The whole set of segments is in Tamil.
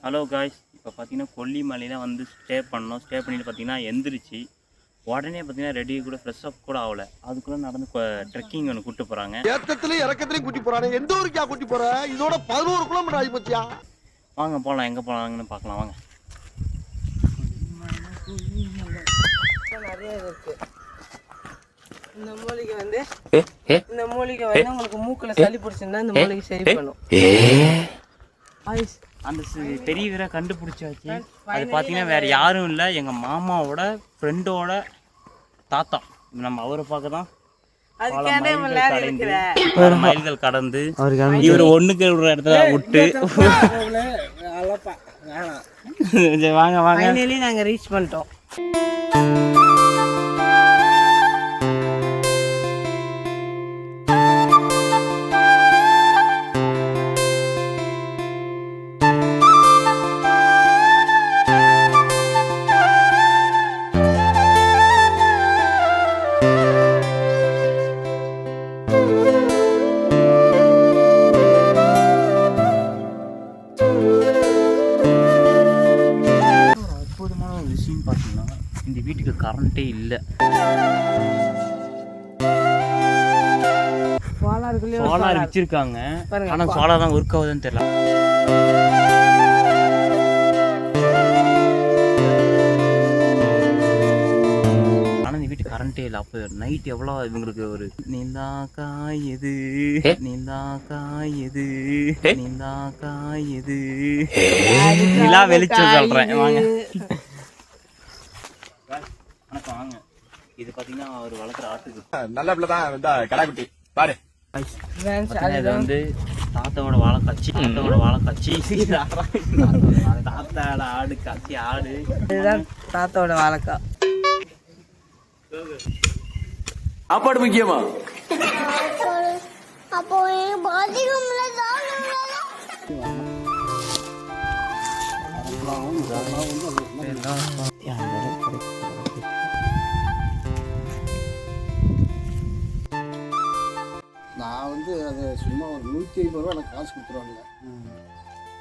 ஹலோ காய்ஸ், இப்போ பார்த்தீங்கன்னா கொல்லிமலையில் வந்து ஸ்டே பண்ணிட்டு பார்த்தீங்கன்னா எந்திரிச்சு உடனே பார்த்தீங்கன்னா ரெடி கூட ஃப்ரெஷ் அப் கூட ஆகலை. அதுக்குள்ளே நடந்து ட்ரெக்கிங் ஒன்று கூப்பிட்டு போகிறாங்க. ஏத்தத்துலையும் இறக்கத்துலையும் கூட்டி போகிறாங்க. எந்த ஊருக்கா கூட்டி போகிற? இதோட 11 கிலோமீட்டர் ஆகி போச்சியா. வாங்க போகலாம், எங்கே போகலாங்கன்னு பார்க்கலாம் வாங்க. நிறைய இருக்கு. இந்த மூலிகை வந்து உங்களுக்கு மூக்குல சளி பிடிச்சிருந்தா இந்த மூலிகை சரி பண்ணும். அந்த பெரிய வீரை கண்டுபிடிச்சாச்சு. அது பார்த்தீங்கன்னா வேற யாரும் இல்லை, எங்கள் மாமாவோட ஃப்ரெண்டோட தாத்தா. நம்ம அவரை பார்க்க தான் மைல்கள் கடந்து இவர் ஒண்ணுக்கு ஒரு இடத்துல விட்டு வாங்க வாங்க நாங்க ரீச் பண்ணிட்டோம். இந்த வீட்டுக்கு கரண்டே இல்லை. சோலார் வச்சிருக்காங்க, ஆனா சோலார் தான் ஒர்க் ஆகுதுன்னு தெரியல. ஆனா இந்த வீட்டுக்கு கரண்டே இல்லை. அப்போ நைட் எவ்வளோ இவங்களுக்கு ஒரு நீந்தா காயுது நிலா வெளிச்சம் சொல்றேன் வாங்க. வணக்கம் வாங்க. இது பாத்தீங்கன்னா அவர் வளர்க்குற ஆட்டுக்கு நல்ல பிள்ளை தான் கடாக்குட்டி பாரு. இது வந்து தாத்தாவோட வாழைக்காட்சி, தாத்தாவோட ஆடு காட்சி ஆடு. இதுதான் தாத்தாவோட வாழைக்காய். சாப்பாடு முக்கியமா? அப்போ நான் வந்து அது சும்மா ஒரு 150 ரூபா எனக்கு காசு கொடுத்துருவாங்க.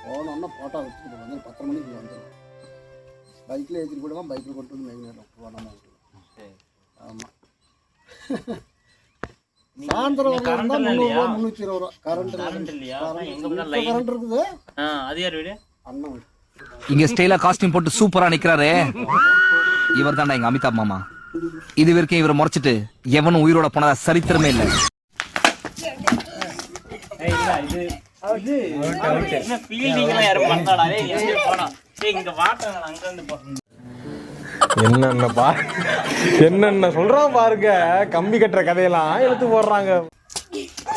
போனோன்னா போட்டோ எடுத்துகிட்டு வந்து 10 மணிக்கு வந்துடும். பைக்கில் ஏற்றிட்டு போயிடுவான், பைக்கில் கொண்டு வந்து மெயின் போனோமா. ஆமாம், சாயந்தரம் வரலாம் தான் 300 ரூபா 320 ரூபா. கரண்ட் இல்லையா? கரண்ட் இருக்குது. அது யார் வீடு? அண்ணன் இங்க ஸ்டைலா காஸ்டியூம் போட்டு சூப்பரா நிக்கிறாரு. இவர் தான்டா எங்க அமிதாப் மாமா. இது வரைக்கும் இவரை முறைச்சிட்டு எவனும் உயிரோட போனதா சரித்திரமே இல்லை. என்னென்ன சொல்றான் பாருங்க. கம்பி கட்டுற கதையெல்லாம் எடுத்து போடுறாங்க.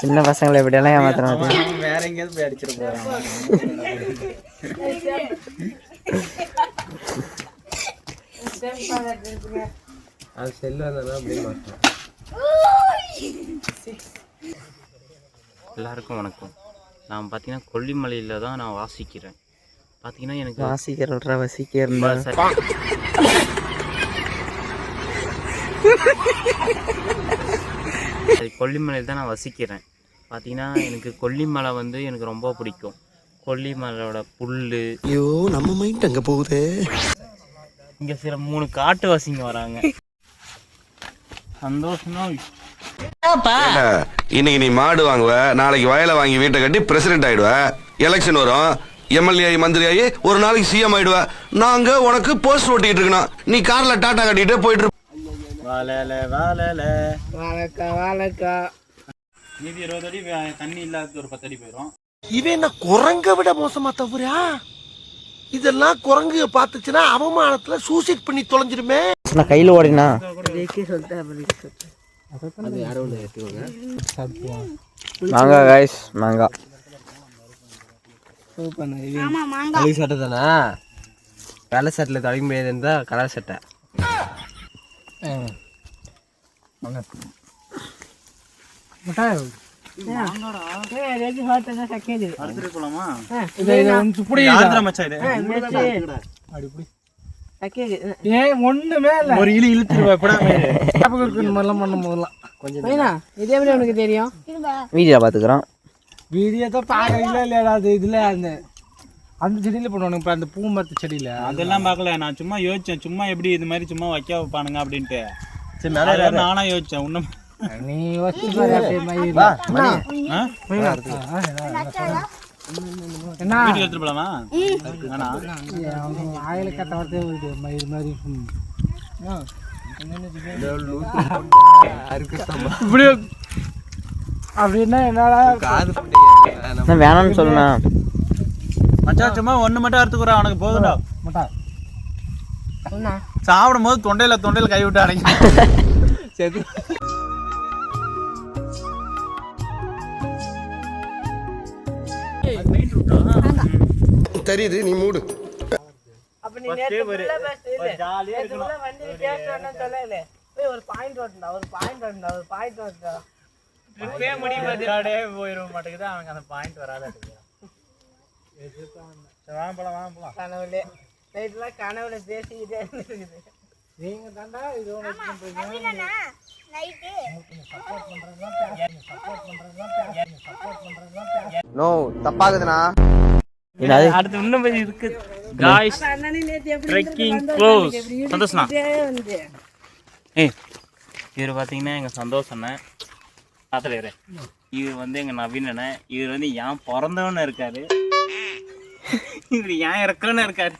சின்ன பசங்களை இப்படியெல்லாம் ஏமாத்துறாங்க. வேற எங்கேயாவது போய் அடிச்சிட்டு போறாங்க. அது செல்லுதான் அப்படின்னு. எல்லாருக்கும் வணக்கம். நான் பார்த்தீங்கன்னா கொல்லிமலையில் தான் நான் வாசிக்கிறேன். பார்த்தீங்கன்னா எனக்கு கொல்லிமலையில் தான் நான் வசிக்கிறேன். பார்த்தீங்கன்னா எனக்கு கொல்லிமலை வந்து எனக்கு ரொம்ப பிடிக்கும். கொல்லிமலையோட புல். ஐயோ நம்ம மைண்ட் அங்கே போகுது. இங்கே சில 3 காட்டுவாசிங்க வராங்க. சந்தோஷமா. இன்னைக்கு நீ மாடு வாங்குவ, நாளைக்கு வயலை வாங்கி வீட்டை கட்டி பிரசிடென்ட் ஆயிடுவ. எலெக்ஷன் வரும், எம்எல்ஏ ஆகி மந்திரி ஆகி ஒரு நாளைக்கு சிஎம் ஆயிடுவ. நாங்க உனக்கு போஸ்ட் ஓட்டிட்டு இருக்கணும், நீ கார்ல டாட்டா கட்டிட்டு போயிட்டு இருப்ப. மீதி 20 அடி தண்ணி இல்லாத ஒரு 10 அடி போயிடும். இவன் என்ன குரங்க விட மோசமா தவிரா? இதெல்லாம் குரங்கு பார்த்துச்சுன்னா அவமானத்துல சூசைட் பண்ணி தொலைஞ்சிருமே. கையில ஓடினா மாங்காய் கைஸ், மாங்காய் களி சட்டை தானே. வெள்ளை சட்டையில் தடவி முடியாது இருந்தால் கலர் சட்டை. ஒண்ணுமே இல்ல, ஒரு இழு இழுத்துருவேன். இதே எப்படி உனக்கு தெரியும்? வீடியோ பாத்துக்கிறோம். வீடியோ தான் பாக்குறீங்களா இல்லையா? அது இதுல அந்த அந்த செடியில் போடுவானுங்க இப்போ அந்த பூ மரத்து செடியில் அதெல்லாம் பார்க்கல. நான் சும்மா யோசிச்சேன், சும்மா எப்படி இது மாதிரி சும்மா வைக்க வைப்பானுங்க அப்படின்ட்டு. சரி மேலே அதான் நானா யோசிச்சேன். இன்னும் நீ யோசிச்சு பாரு அப்படியே மயில். என்ன வீட்டுக்கு எடுத்துட்டு போலாமா? வேணா. ஆயில கட்ட வரதே வருது மயில் மாதிரி. இப்படி அப்படின்னா என்னடா வேணாம்னு சொல்லுண்ணா. மச்சான் சும்மா ஒண்ணு மட்டும் அறுத்துக்குறா, அவனுக்கு போதும்டா. மாட்டா சாப்பிடும் போது தொண்டையில கை விட்டு அடைங்க. சரி தெரியுது, நீ மூடு. அப்ப நீ நேத்து ஃபுல்லா பேசுறீல. நேத்து ஃபுல்லா வண்டி பேசுறேன்னு சொல்லல. போய் ஒரு பாயிண்ட் ஓட்டடா, ஒரு பாயிண்ட் ஓட்டடா. ட்ரிப்பே முடியாதே போயிரும் மாட்டேங்குது. அவனுக்கு அந்த பாயிண்ட் வராத. வாங்க போலாம். கனவுல நைட்ல கனவுல பேசிக்கிட்டே இருக்குது. நீங்க தாண்டா இது ஒன்று நோ தப்பாகுதுண்ணா. அடுத்து இன்னும் கொஞ்சம் இருக்கு காய்ஸ். Trekking close. சந்தோஷனா இவர் பார்த்தீங்கன்னா எங்கள் சந்தோஷண்ணே பார்த்துட்டு. இவர் வந்து எங்கள் நவீன் அண்ணன். இவர் வந்து ஏன் பிறந்தவன்னு இருக்காரு, இவர் ஏன் இறக்கணும்னு இருக்காரு.